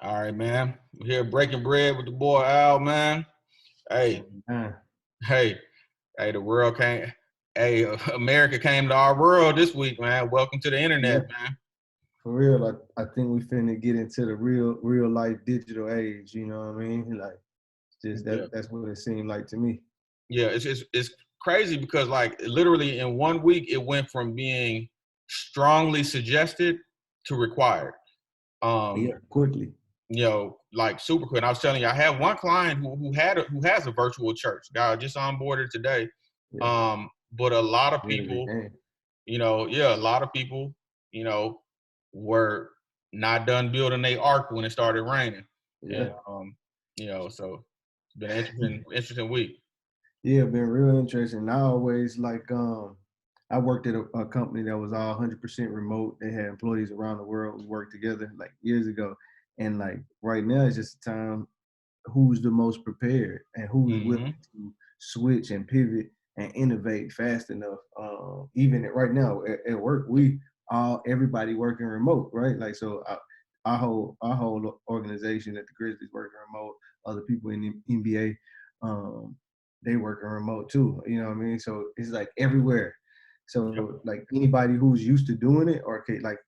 All right, man. We're here breaking bread with the boy Al, man. Hey, Uh, hey, hey, the world came. Hey, America came to our world this week, man. Welcome to the yeah, internet, man. for real. I think we finna get into the real life digital age. You know what I mean? Like, just Yeah, that's what it seemed like to me. yeah. It's crazy because like literally in 1 week it went from being strongly suggested to required. Um, Yeah, quickly. like super quick. And I was telling you, I have one client who has a virtual church. Guy just onboarded today. Yeah, But a lot of really good people, game. a lot of people, you know, were not done building their ark when it started raining. Yeah, And so it's been an interesting week. yeah, been real interesting. I always I worked at a company that was all 100% remote. They had employees around the world who worked together like years ago, and like right now it's just a time who's the most prepared and who's willing Hmm. to switch and pivot and innovate fast enough. Even right now at work, we all everybody working remote, right? Like so, our whole organization at the Grizzlies working remote. Other people in the NBA, they working remote too. You know what I mean? So it's like everywhere. So like anybody who's used to doing it or like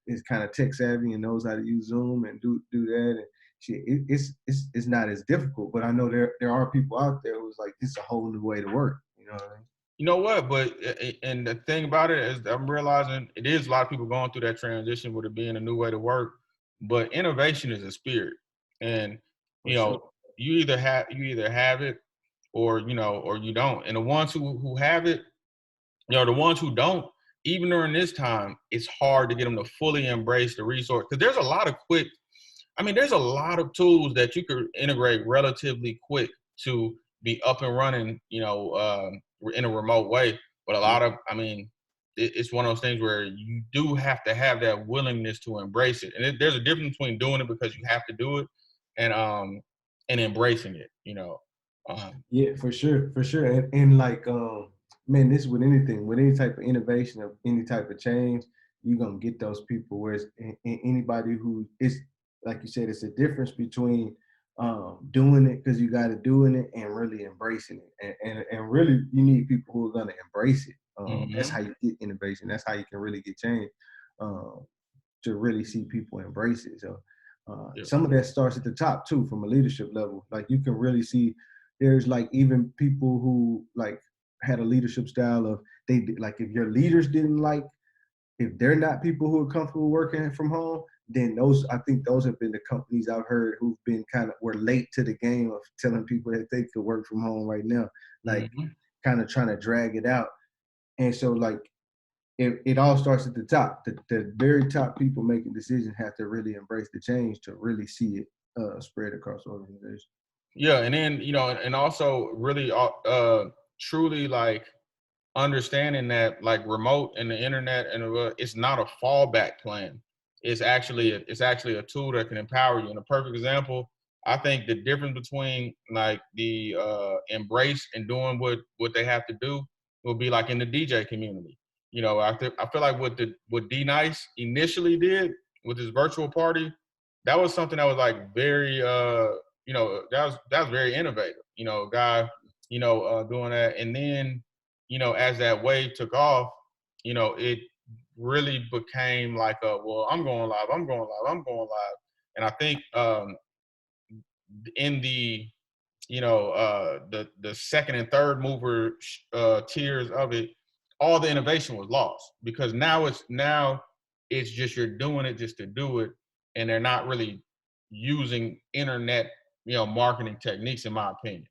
is kind of tech savvy and knows how to use Zoom and do that and shit, it's not as difficult. But I know there are people out there who's like, this is a whole new way to work. You know what I mean? You know what? But and the thing about it is, I'm realizing it is a lot of people going through that transition with it being a new way to work. But innovation is a spirit, and For you know, sure. you either have it, or you don't. And the ones who have it, the ones who don't, even during this time, it's hard to get them to fully embrace the resource because there's a lot of quick. I mean, there's a lot of tools that you could integrate relatively quick to be up and running, in a remote way. But a Yeah. lot of, I mean, it's one of those things where you do have to have that willingness to embrace it. And there's a difference between doing it because you have to do it and embracing it. Um, Yeah, for sure. And like man, this with anything, with any type of innovation of any type of change, you're gonna get those people where it's anybody who is like you said, it's a difference between doing it because you gotta doing it and really embracing it. And really you need people who are gonna embrace it. That's mhm. how you get innovation. That's how you can really get change. Um, to really see people embrace it. So Yeah. some of that starts at the top too, from a leadership level. Like you can really see there's like even people who like had a leadership style of like if your leaders didn't like if they're not people who are comfortable working from home, then those I think those have been the companies I've heard who've been kind of were late to the game of telling people that they could work from home right now, like Hmm. kind of trying to drag it out. And so like it all starts at the top. The very top people making decisions have to really embrace the change to really see it spread across the organization. Yeah, and then and also really, truly like understanding that like remote and the internet and it's not a fallback plan. It's actually a tool that can empower you. And a perfect example, I think the difference between like the embrace and doing what they have to do will be like in the DJ community. I feel like what D Nice initially did with his virtual party, that was something that was like very that was very innovative. Guy, doing that, and then as that wave took off, it really became like well, I'm going live, I'm going live, I'm going live. And I think in the second and third mover tiers of it, all the innovation was lost because now it's just you're doing it just to do it, and they're not really using internet, marketing techniques, in my opinion.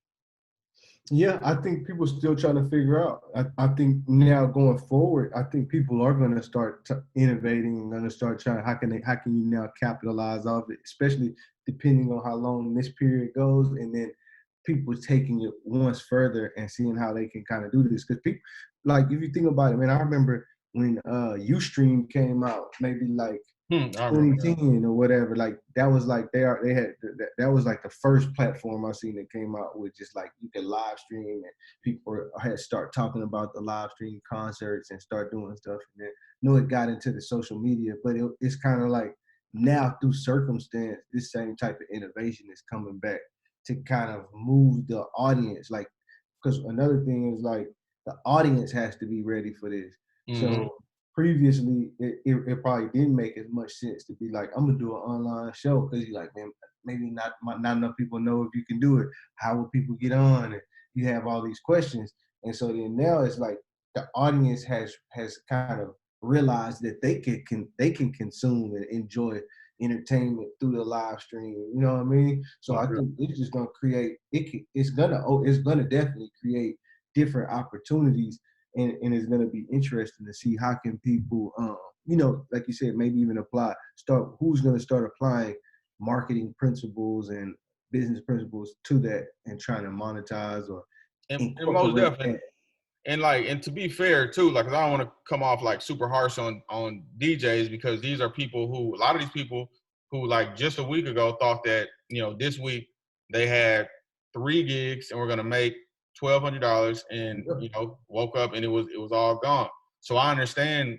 Yeah, I think people still trying to figure out. I think now going forward, I think people are going to start innovating and going to start trying. How can you now capitalize off it, especially depending on how long this period goes, and then people taking it once further and seeing how they can kind of do this. Because people, like if you think about it, man, I remember when UStream came out, maybe like I remember that. 2010 or whatever. Like that was like they had that was like the first platform I seen that came out with just like you could live stream and people had start talking about the live stream concerts and start doing stuff. And then it got into the social media, but it's kind of like now through circumstance, this same type of innovation is coming back to kind of move the audience. Like, because another thing is like the audience has to be ready for this. Mm-hmm. So previously, it probably didn't make as much sense to be like, I'm gonna do an online show because you're like, man, maybe not enough people know if you can do it. How will people get on? And you have all these questions, and so then now it's like the audience has kind of realized that they can consume and enjoy entertainment through the live stream. You know what I mean? So I think it's just gonna create it's gonna definitely create different opportunities, and it's gonna be interesting to see how can people like you said, maybe even who's gonna start applying marketing principles and business principles to that and trying to monetize or And most incorporate definitely, that. and to be fair too, like, 'cause I don't want to come off like super harsh on DJs, because these are people who, a lot of these people who, like, just a week ago thought that, this week they had 3 gigs and we're gonna make $1,200, and woke up and it was all gone. So I understand,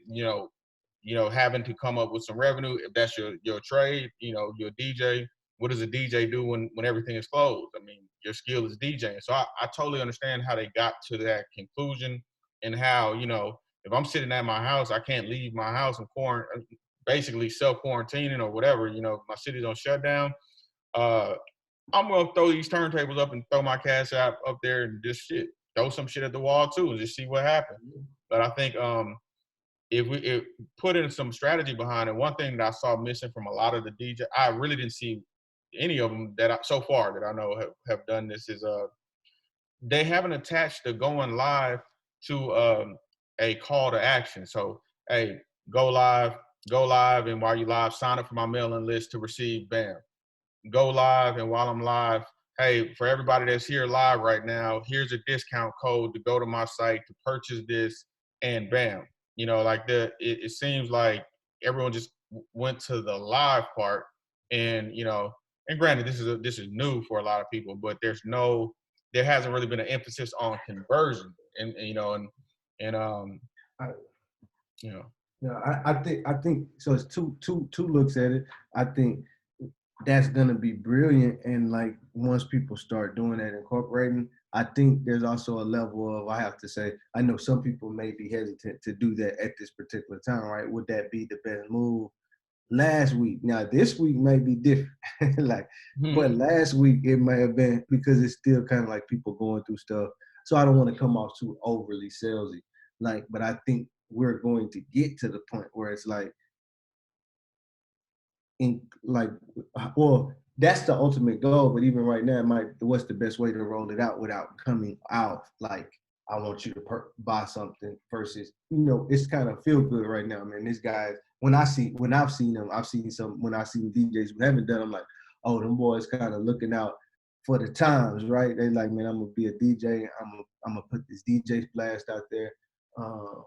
having to come up with some revenue if that's your trade. You're a DJ. What does a DJ do when everything is closed? I mean, your skill is DJing. So I totally understand how they got to that conclusion, and how, if I'm sitting at my house, I can't leave my house and basically self quarantining or whatever. My city's on shutdown. Uh, I'm gonna throw these turntables up and throw my cash out up there and just throw some shit at the wall too and just see what happens. But I think if we put in some strategy behind it, one thing that I saw missing from a lot of the DJ, I really didn't see any of them so far that I know have done this, is they haven't attached the going live to a call to action. So, hey, go live, and while you live, sign up for my mailing list to receive BAM. Go live, and while I'm live, hey, for everybody that's here live right now, here's a discount code to go to my site to purchase this, and bam. Like, it seems like everyone just went to the live part, and and granted, this is new for a lot of people, but there hasn't really been an emphasis on conversion, and I, you know Yeah, I think so. It's two looks at it. I think that's gonna be brilliant, and like once people start doing that, incorporating, I think there's also a level of, I have to say, I know some people may be hesitant to do that at this particular time, right? Would that be the best move? Last week, now this week may be different, like, but last week it may have been because it's still kind of like people going through stuff. So I don't want to come off too overly salesy, like, but I think we're going to get to the point where it's like, in like, well, that's the ultimate goal. But even right now, what's the best way to roll it out without coming out like, I want you to buy something versus, it's kind of feel good right now, man. This guy, when I've seen them, when I've seen DJs who haven't done, I'm like, oh, them boys kind of looking out for the times, right? They like, man, I'm gonna be a DJ. I'm gonna put this DJ blast out there. Uh,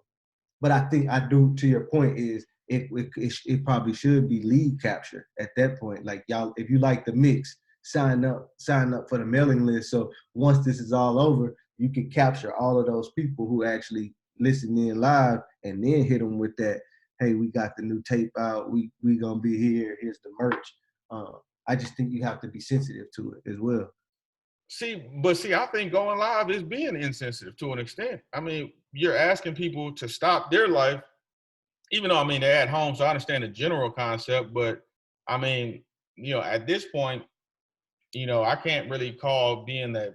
but I think I do. To your point, is it probably should be lead capture at that point. Like, y'all, if you like the mix, sign up for the mailing list. So once this is all over, you can capture all of those people who actually listen in live, and then hit them with that. Hey, we got the new tape out. We gonna be here. Here's the merch. I just think you have to be sensitive to it as well. See, I think going live is being insensitive to an extent. I mean, you're asking people to stop their life, even though, I mean, they're at home, so I understand the general concept. But I mean, at this point, I can't really call being that,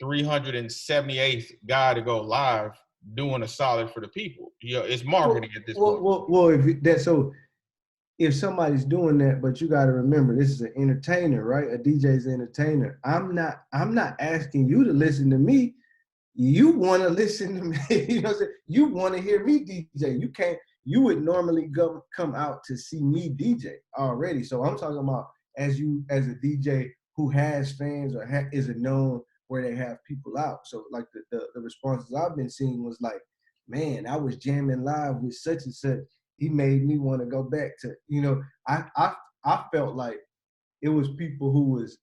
378th guy to go live doing a solid for the people. It's marketing at this point. Well, if somebody's doing that, but you got to remember, this is an entertainer, right? A DJ's an entertainer. I'm not asking you to listen to me. You want to listen to me. You know what I'm saying? You want to hear me DJ. You would normally come out to see me DJ already. So I'm talking about as a DJ who has fans or is a known where they have people out. So like the responses I've been seeing was like, man, I was jamming live with such and such. He made me want to go back to, I felt like it was people who was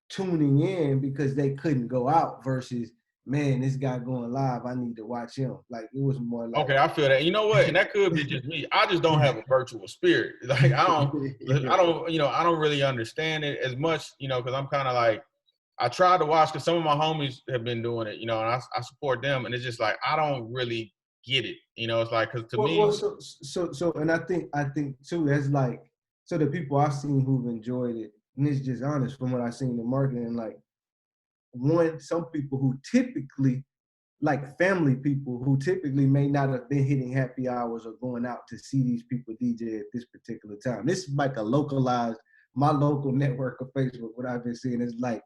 tuning in because they couldn't go out versus man, this guy going live, I need to watch him. Like it was more like Okay, I feel that. You know what? And that could be just me. I just don't have a virtual spirit. Like I don't really understand it as much, because I'm kind of like, I tried to watch because some of my homies have been doing it, and I support them, and it's just like I don't really get it. It's like, because to well, me, so, and I think too, that's like, so the people I've seen who've enjoyed it, and it's just honest from what I've seen in the marketing, like some people who typically, like family people who typically may not have been hitting happy hours or going out to see these people DJ at this particular time. This is like a localized, my local network of Facebook, what I've been seeing is like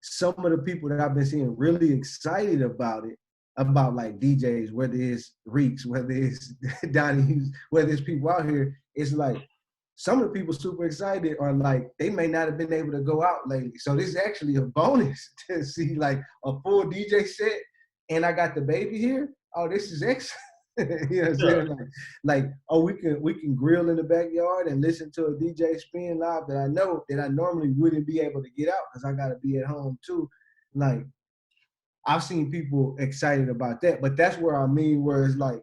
some of the people that I've been seeing really excited about it, about like DJs, whether it's Reeks, whether it's Donnie Hughes, whether it's people out here, it's like some of the people super excited are like, they may not have been able to go out lately. So this is actually a bonus to see like a full DJ set and I got the baby here. Oh, this is excellent. You know what I'm yeah, saying? Like, oh, we can grill in the backyard and listen to a DJ spin live that I know that I normally wouldn't be able to get out because I gotta be at home too. Like, I've seen people excited about that, but that's where I mean, where it's like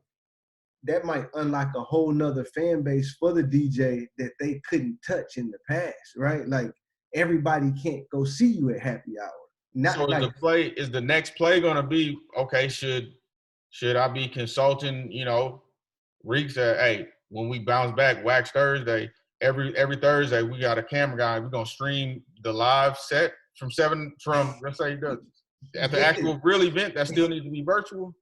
that might unlock a whole nother fan base for the DJ that they couldn't touch in the past, right? Like everybody can't go see you at happy hour. Not so like is the next play gonna be okay? Should I be consulting? Reeks at, hey, when we bounce back, Wax Thursday, every Thursday we got a camera guy. We're gonna stream the live set from let's say at the yes. actual real event that still needs to be virtual.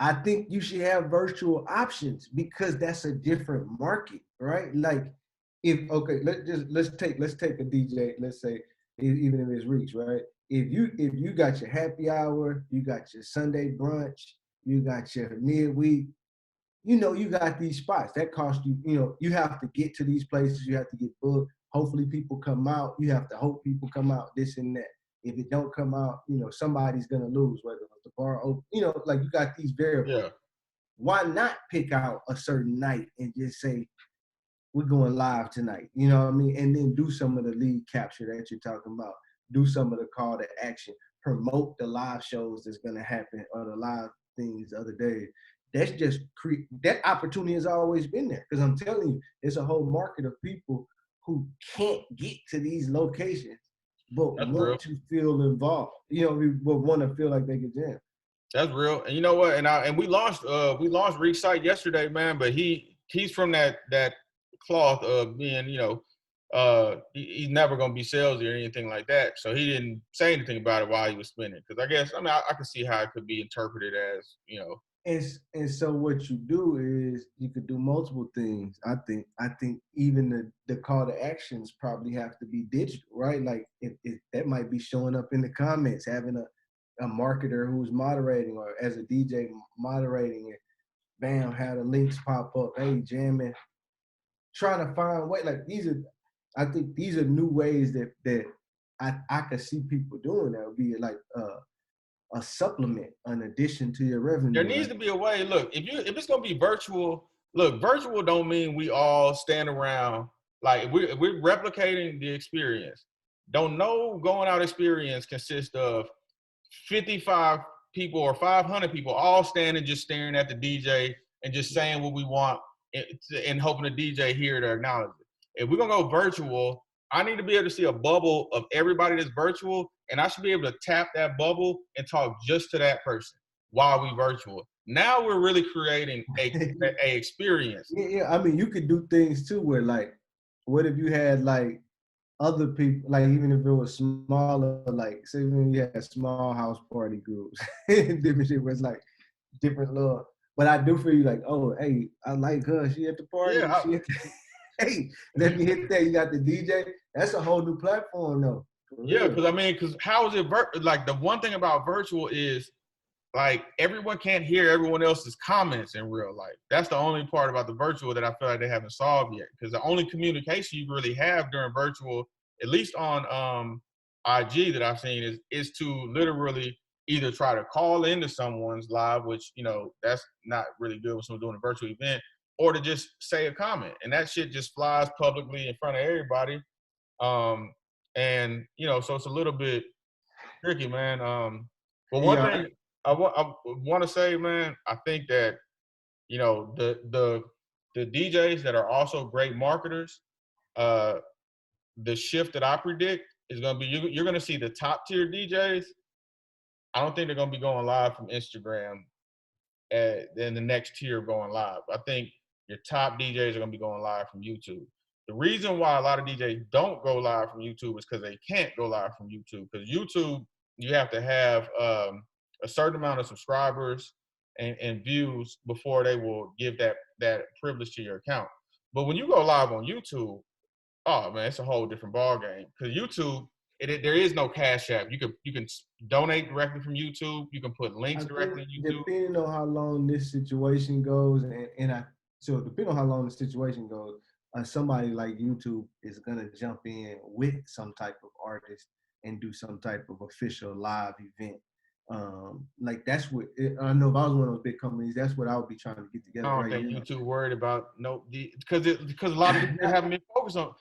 I think you should have virtual options because that's a different market, right? Like if okay, let's take a DJ, let's say even if it's Reach, right? If you got your happy hour, you got your Sunday brunch, you got your midweek, you got these spots that cost you, you have to get to these places, you have to get booked. Hopefully people come out. You have to hope people come out, this and that. If it don't come out, somebody's gonna lose, whether it's the bar open, like you got these variables. Yeah, Why not pick out a certain night and just say, we're going live tonight, you know what I mean? And then do some of the lead capture that you're talking about. Do some of the call to action. Promote the live shows that's gonna happen or the live things the other day. That's just that opportunity has always been there. Because I'm telling you, it's a whole market of people who can't get to these locations but that's real. want to feel involved. But want to feel like they can jam. That's real. And you know what? And we launched Reeks site yesterday, man. But he's from that cloth of being, he's never gonna be salesy or anything like that. So he didn't say anything about it while he was spinning. Because I guess I can see how it could be interpreted as, And so what you do is you could do multiple things. I think even the call to actions probably have to be digital, right? Like that might be showing up in the comments, having a marketer who's moderating or as a DJ moderating it. Bam, how the links pop up. Hey, jamming, trying to find way. Like I think these are new ways that I could see people doing that. Would be like a supplement, an addition to your there revenue. needs Like to be a way. Look, if it's gonna be virtual, look, virtual don't mean we all stand around. Like if we're replicating the experience. Don't know going out experience consists of 55 people or 500 people all standing just staring at the DJ and just saying what we want and hoping the DJ here to acknowledge it. If we're gonna go virtual, I need to be able to see a bubble of everybody that's virtual, and I should be able to tap that bubble and talk just to that person while we virtual. Now we're really creating a experience. yeah, I mean, you could do things too where like, what if you had like other people, like even if it was smaller, like say when you had small house party groups, different shit was like different little. But I do feel you like, oh, hey, I like her. She at the party. Yeah, She at the, hey, let me hit that. You got the DJ. That's a whole new platform though, for yeah, real. because how is it like the one thing about virtual is like everyone can't hear everyone else's comments in real life. That's the only part about the virtual that I feel like they haven't solved yet. Because the only communication you really have during virtual, at least on IG that I've seen, is to literally either try to call into someone's live, which that's not really good when someone's doing a virtual event, or to just say a comment, and that shit just flies publicly in front of everybody. And so it's a little bit tricky, man. But one Yeah, thing. I want to say, man, I think that the DJs that are also great marketers, uh, the shift that I predict is going to be you're going to see the top tier DJs. I don't think they're going to be going live from Instagram then the next tier going live. I think your top DJs are going to be going live from YouTube. The reason why a lot of DJs don't go live from YouTube is because they can't go live from YouTube. Because YouTube, you have to have a certain amount of subscribers and views before they will give that privilege to your account. But when you go live on YouTube, oh man, it's a whole different ball game. Because YouTube, there is no cash app. You can donate directly from YouTube. You can put I links think directly on YouTube. depending on how long this situation goes, and so depending on how long the situation goes, somebody like YouTube is gonna jump in with some type of artist and do some type of official live event. Like that's what I know. If I was one of those big companies, that's what I would be trying to get together I don't right think now. you too worried about because a lot of they haven't been focused on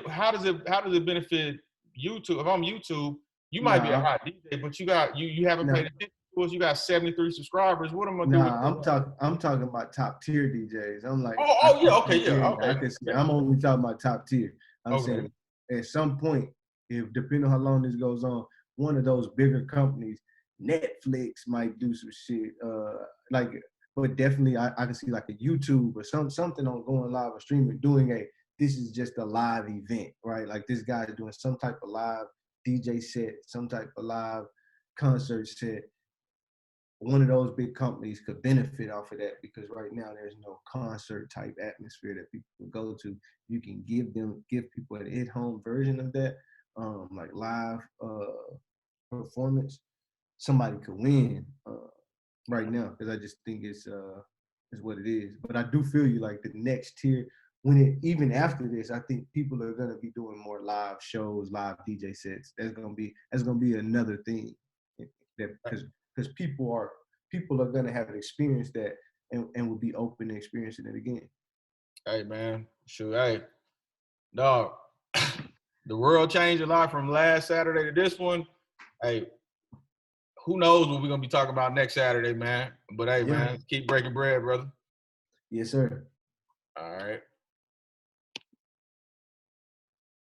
how does it benefit YouTube? If I'm YouTube, you might be a nah, hot DJ, but you haven't paid nah, attention to us. You got 73 subscribers. What am I gonna do with Nah, your I'm talking about top tier DJs. I'm like, Oh yeah, okay, yeah, I okay, can see. okay, I'm only talking about top tier. I'm okay. saying at some point, if depending on how long this goes on, one of those bigger companies, Netflix might do some shit. Like, but definitely I can see like a YouTube or something on going live or streaming doing this is just a live event, right? Like this guy is doing some type of live DJ set, some type of live concert set. One of those big companies could benefit off of that because right now there's no concert type atmosphere that people can go to. You can give people an at-home version of that, like live performance. Somebody could win right now because I just think it's what it is. But I do feel you like the next tier when it even after this, I think people are gonna be doing more live shows, live DJ sets. That's gonna be another thing that because people are gonna have experienced that and will be open to experiencing it again. Hey man, shoot, hey dog, the world changed a lot from last Saturday to this one. Hey, who knows what we're gonna be talking about next Saturday, man? But hey, Yeah. man, keep breaking bread, brother. Yes, sir. All right.